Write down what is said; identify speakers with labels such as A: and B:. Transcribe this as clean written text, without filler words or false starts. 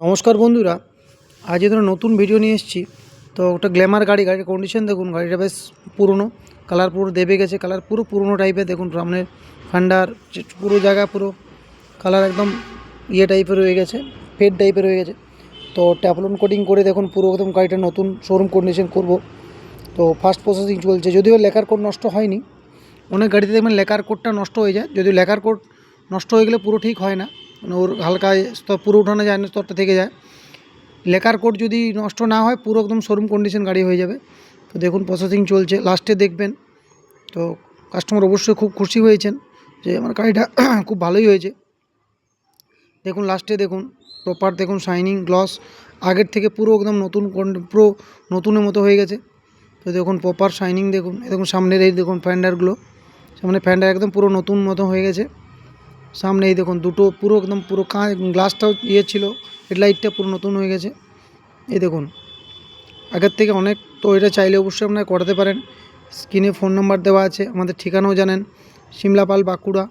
A: নমস্কার বন্ধুরা, আজ ধরো নতুন ভিডিও নিয়ে এসেছি। তো ওটা গ্ল্যামার গাড়ির কন্ডিশন দেখুন। গাড়িটা বেশ পুরনো, কালার পুরো দেবে গেছে, কালার পুরো পুরনো টাইপের। দেখুন সামনের ফান্ডার পুরো জায়গা পুরো কালার একদম টাইপের হয়ে গেছে, ফেড টাইপের হয়ে গেছে। তো ট্যাপলন কোটিং করে দেখুন পুরো একদম গাড়িটা নতুন শোরুম কন্ডিশন করব। তো ফার্স্ট প্রসেসিং চলছে, যদিও লেকার কোড নষ্ট হয়নি। অনেক গাড়িতে দেখবেন লেকার কোডটা নষ্ট হয়ে যায়, যদিও লেকার কোড নষ্ট হয়ে গেলে পুরো ঠিক হয় না, মানে ওর হালকা স্তর পুরো উঠানো যায় না, স্তরটা থেকে যায়। লেকার কোড যদি নষ্ট না হয় পুরো একদম শোরুম কন্ডিশন গাড়ি হয়ে যাবে। তো দেখুন প্রসেসিং চলছে, লাস্টে দেখবেন। তো কাস্টমার অবশ্যই খুব খুশি হয়েছেন যে আমার গাড়িটা খুব ভালোই হয়েছে। দেখুন লাস্টে দেখুন প্রপার দেখুন শাইনিং গ্লস আগের থেকে পুরো একদম নতুন, পুরো নতুনের মতো হয়ে গেছে। তো দেখুন প্রপার শাইনিং দেখুন, দেখুন সামনের এই দেখুন ফ্যান্ডারগুলো, সামনে ফ্যান্ডার একদম পুরো নতুন মতো হয়ে গেছে। সামনে এই দেখুন দুটো পুরো একদম পুরো গ্লাসটাও ছিল, হেডলাইটটা পুরো নতুন হয়ে গেছে। এই দেখুন আগের থেকে অনেক। তো এটা চাইলে অবশ্যই আপনারা করাতে পারেন। স্ক্রিনে ফোন নাম্বার দেওয়া আছে, আমাদের ঠিকানাও জানেন, সিমলাপাল বাঁকুড়া।